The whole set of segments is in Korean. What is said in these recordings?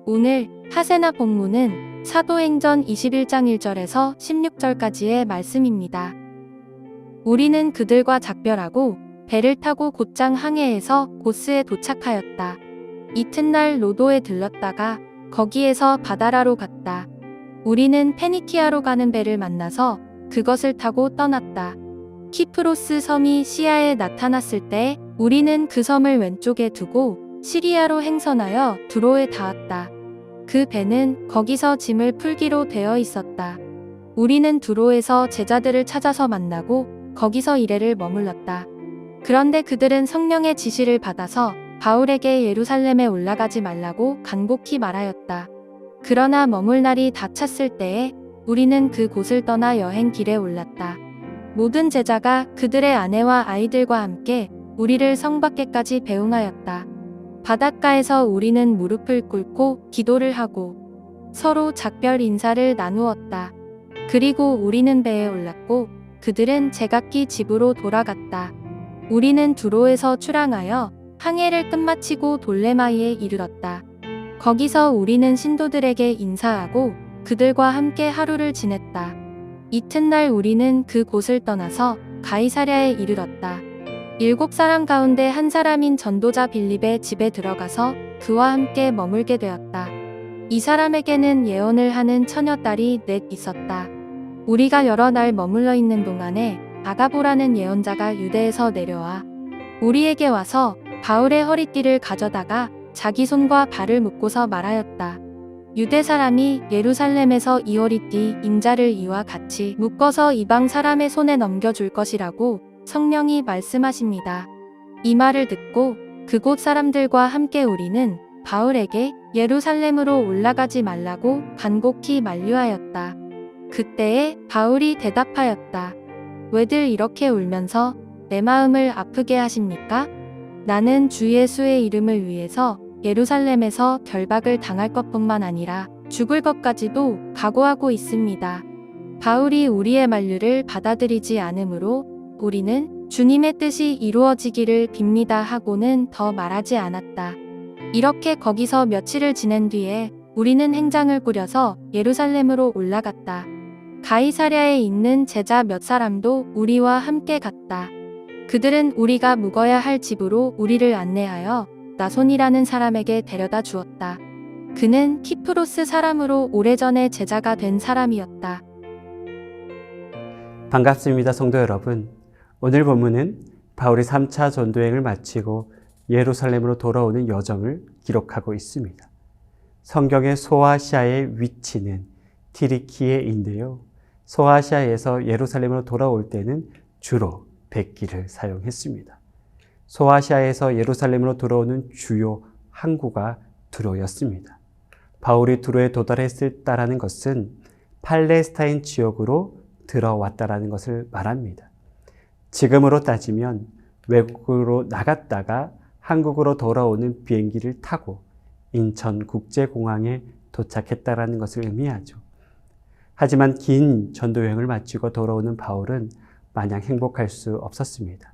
오늘 하세나 본문은 사도행전 21장 1절에서 16절까지의 말씀입니다. 우리는 그들과 작별하고 배를 타고 곧장 항해해서 고스에 도착하였다. 이튿날 로도에 들렀다가 거기에서 바다라로 갔다. 우리는 페니키아로 가는 배를 만나서 그것을 타고 떠났다. 키프로스 섬이 시야에 나타났을 때 우리는 그 섬을 왼쪽에 두고 시리아로 행선하여 두로에 닿았다. 그 배는 거기서 짐을 풀기로 되어 있었다. 우리는 두로에서 제자들을 찾아서 만나고 거기서 이래를 머물렀다. 그런데 그들은 성령의 지시를 받아서 바울에게 예루살렘에 올라가지 말라고 간곡히 말하였다. 그러나 머물 날이 다 찼을 때에 우리는 그 곳을 떠나 여행 길에 올랐다. 모든 제자가 그들의 아내와 아이들과 함께 우리를 성 밖에까지 배웅하였다. 바닷가에서 우리는 무릎을 꿇고 기도를 하고 서로 작별 인사를 나누었다. 그리고 우리는 배에 올랐고 그들은 제각기 집으로 돌아갔다. 우리는 두로에서 출항하여 항해를 끝마치고 돌레마이에 이르렀다. 거기서 우리는 신도들에게 인사하고 그들과 함께 하루를 지냈다. 이튿날 우리는 그 곳을 떠나서 가이사랴에 이르렀다. 7사람 가운데 한 사람인 전도자 빌립의 집에 들어가서 그와 함께 머물게 되었다. 이 사람에게는 예언을 하는 처녀딸이 넷 있었다. 우리가 여러 날 머물러 있는 동안에 아가보라는 예언자가 유대에서 내려와 우리에게 와서 바울의 허리띠를 가져다가 자기 손과 발을 묶고서 말하였다. 유대 사람이 예루살렘에서 이 허리띠 인자를 이와 같이 묶어서 이방 사람의 손에 넘겨줄 것이라고 성령이 말씀하십니다. 이 말을 듣고 그곳 사람들과 함께 우리는 바울에게 예루살렘으로 올라가지 말라고 간곡히 만류하였다. 그때에 바울이 대답하였다. 왜들 이렇게 울면서 내 마음을 아프게 하십니까? 나는 주 예수의 이름을 위해서 예루살렘에서 결박을 당할 것뿐만 아니라 죽을 것까지도 각오하고 있습니다. 바울이 우리의 만류를 받아들이지 않으므로 우리는 주님의 뜻이 이루어지기를 빕니다 하고는 더 말하지 않았다. 이렇게 거기서 며칠을 지낸 뒤에 우리는 행장을 꾸려서 예루살렘으로 올라갔다. 가이사랴에 있는 제자 몇 사람도 우리와 함께 갔다. 그들은 우리가 묵어야 할 집으로 우리를 안내하여 나손이라는 사람에게 데려다 주었다. 그는 키프로스 사람으로 오래전에 제자가 된 사람이었다. 반갑습니다, 성도 여러분. 오늘 본문은 바울이 3차 전도행을 마치고 예루살렘으로 돌아오는 여정을 기록하고 있습니다. 성경의 소아시아의 위치는 디리키에인데요. 소아시아에서 예루살렘으로 돌아올 때는 주로 백기를 사용했습니다. 소아시아에서 예루살렘으로 돌아오는 주요 항구가 두로였습니다. 바울이 두로에 도달했을 때라는 것은 팔레스타인 지역으로 들어왔다라는 것을 말합니다. 지금으로 따지면 외국으로 나갔다가 한국으로 돌아오는 비행기를 타고 인천국제공항에 도착했다라는 것을 의미하죠. 하지만 긴 전도여행을 마치고 돌아오는 바울은 마냥 행복할 수 없었습니다.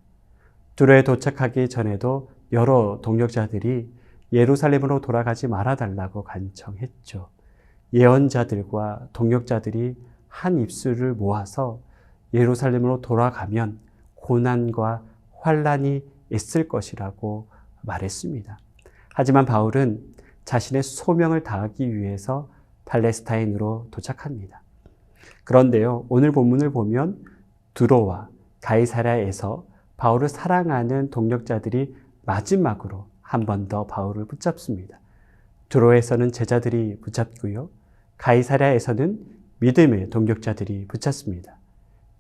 두로에 도착하기 전에도 여러 동역자들이 예루살렘으로 돌아가지 말아달라고 간청했죠. 예언자들과 동역자들이 한 입술을 모아서 예루살렘으로 돌아가면 고난과 환란이 있을 것이라고 말했습니다. 하지만 바울은 자신의 소명을 다하기 위해서 팔레스타인으로 도착합니다. 그런데요, 오늘 본문을 보면 두로와 가이사랴에서 바울을 사랑하는 동역자들이 마지막으로 한 번 더 바울을 붙잡습니다. 두로에서는 제자들이 붙잡고요. 가이사랴에서는 믿음의 동역자들이 붙잡습니다.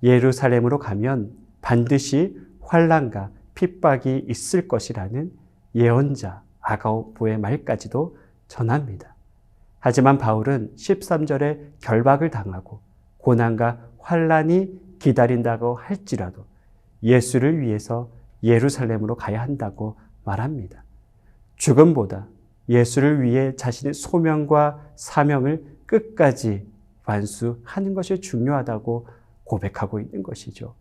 예루살렘으로 가면 반드시 환난과 핍박이 있을 것이라는 예언자 아가보의 말까지도 전합니다. 하지만 바울은 13절에 결박을 당하고 고난과 환난이 기다린다고 할지라도 예수를 위해서 예루살렘으로 가야 한다고 말합니다. 죽음보다 예수를 위해 자신의 소명과 사명을 끝까지 완수하는 것이 중요하다고 고백하고 있는 것이죠.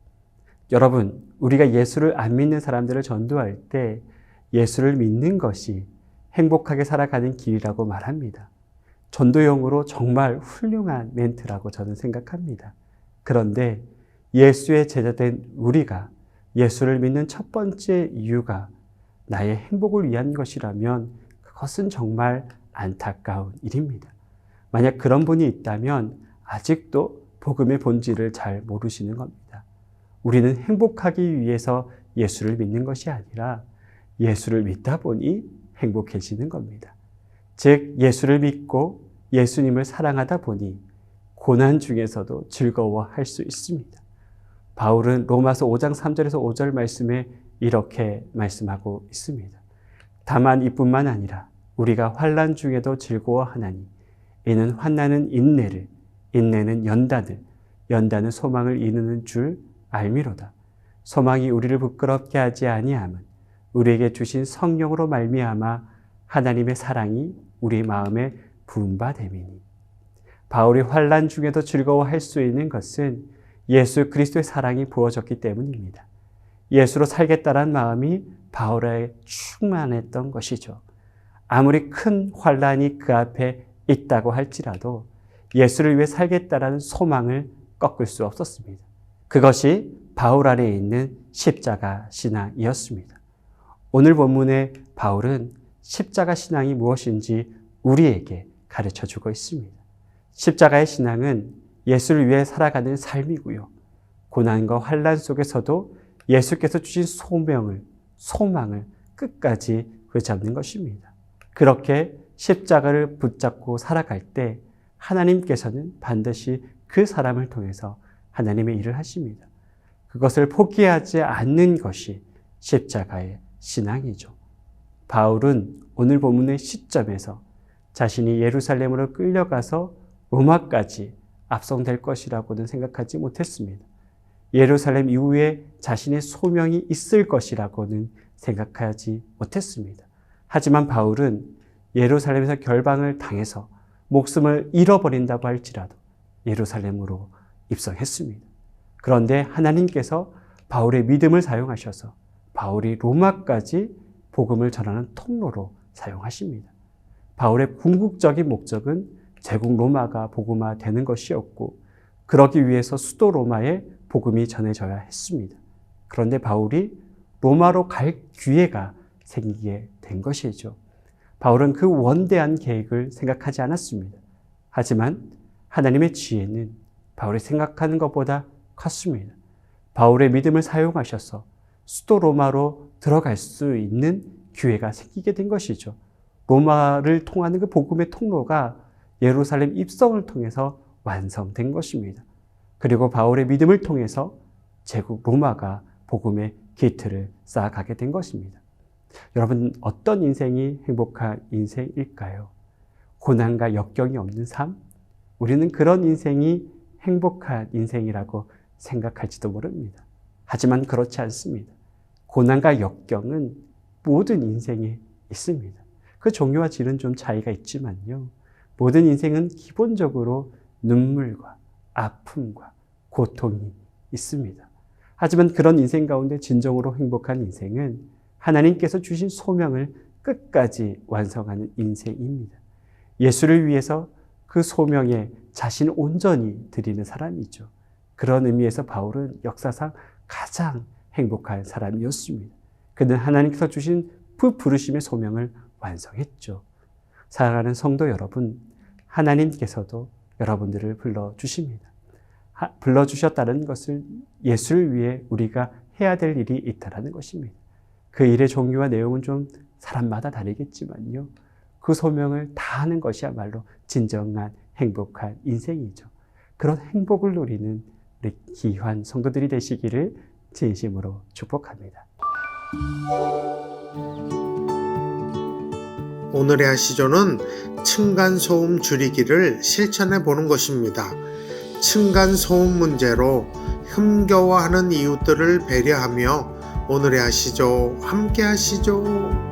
여러분, 우리가 예수를 안 믿는 사람들을 전도할 때 예수를 믿는 것이 행복하게 살아가는 길이라고 말합니다. 전도용으로 정말 훌륭한 멘트라고 저는 생각합니다. 그런데 예수의 제자된 우리가 예수를 믿는 첫 번째 이유가 나의 행복을 위한 것이라면 그것은 정말 안타까운 일입니다. 만약 그런 분이 있다면 아직도 복음의 본질을 잘 모르시는 겁니다. 우리는 행복하기 위해서 예수를 믿는 것이 아니라 예수를 믿다 보니 행복해지는 겁니다. 즉, 예수를 믿고 예수님을 사랑하다 보니 고난 중에서도 즐거워할 수 있습니다. 바울은 로마서 5장 3절에서 5절 말씀에 이렇게 말씀하고 있습니다. 다만 이뿐만 아니라 우리가 환난 중에도 즐거워하나니 이는 환난은 인내를, 인내는 연단을, 연단은 소망을 이루는 줄 알미로다. 소망이 우리를 부끄럽게 하지 아니함은 우리에게 주신 성령으로 말미암아 하나님의 사랑이 우리 마음에 부은 바 됨이니. 바울이 환난 중에도 즐거워할 수 있는 것은 예수 그리스도의 사랑이 부어졌기 때문입니다. 예수로 살겠다는 마음이 바울에 충만했던 것이죠. 아무리 큰 환난이 그 앞에 있다고 할지라도 예수를 위해 살겠다라는 소망을 꺾을 수 없었습니다. 그것이 바울 안에 있는 십자가 신앙이었습니다. 오늘 본문의 바울은 십자가 신앙이 무엇인지 우리에게 가르쳐 주고 있습니다. 십자가의 신앙은 예수를 위해 살아가는 삶이고요. 고난과 환난 속에서도 예수께서 주신 소명을, 소망을 끝까지 붙잡는 것입니다. 그렇게 십자가를 붙잡고 살아갈 때 하나님께서는 반드시 그 사람을 통해서 하나님의 일을 하십니다. 그것을 포기하지 않는 것이 십자가의 신앙이죠. 바울은 오늘 본문의 시점에서 자신이 예루살렘으로 끌려가서 로마까지 압송될 것이라고는 생각하지 못했습니다. 예루살렘 이후에 자신의 소명이 있을 것이라고는 생각하지 못했습니다. 하지만 바울은 예루살렘에서 결방을 당해서 목숨을 잃어버린다고 할지라도 예루살렘으로 입성했습니다. 그런데 하나님께서 바울의 믿음을 사용하셔서 바울이 로마까지 복음을 전하는 통로로 사용하십니다. 바울의 궁극적인 목적은 제국 로마가 복음화되는 것이었고 그러기 위해서 수도 로마에 복음이 전해져야 했습니다. 그런데 바울이 로마로 갈 기회가 생기게 된 것이죠. 바울은 그 원대한 계획을 생각하지 않았습니다. 하지만 하나님의 지혜는 바울이 생각하는 것보다 컸습니다. 바울의 믿음을 사용하셔서 수도 로마로 들어갈 수 있는 기회가 생기게 된 것이죠. 로마를 통하는 그 복음의 통로가 예루살렘 입성을 통해서 완성된 것입니다. 그리고 바울의 믿음을 통해서 제국 로마가 복음의 기틀을 쌓아가게 된 것입니다. 여러분, 어떤 인생이 행복한 인생일까요? 고난과 역경이 없는 삶? 우리는 그런 인생이 행복한 인생이라고 생각할지도 모릅니다. 하지만 그렇지 않습니다. 고난과 역경은 모든 인생에 있습니다. 그 종류와 질은 좀 차이가 있지만요. 모든 인생은 기본적으로 눈물과 아픔과 고통이 있습니다. 하지만 그런 인생 가운데 진정으로 행복한 인생은 하나님께서 주신 소명을 끝까지 완성하는 인생입니다. 예수를 위해서 그 소명에 자신을 온전히 드리는 사람이죠. 그런 의미에서 바울은 역사상 가장 행복한 사람이었습니다. 그는 하나님께서 주신 그 부르심의 소명을 완성했죠. 사랑하는 성도 여러분, 하나님께서도 여러분들을 불러주십니다. 불러주셨다는 것은 예수를 위해 우리가 해야 될 일이 있다는 것입니다. 그 일의 종류와 내용은 좀 사람마다 다르겠지만요. 그 소명을 다하는 것이야말로 진정한 행복한 인생이죠. 그런 행복을 누리는 우리 귀한 성도들이 되시기를 진심으로 축복합니다. 오늘의 하시조는 층간소음 줄이기를 실천해 보는 것입니다. 층간소음 문제로 힘겨워하는 이웃들을 배려하며 오늘의 하시조 함께 하시죠.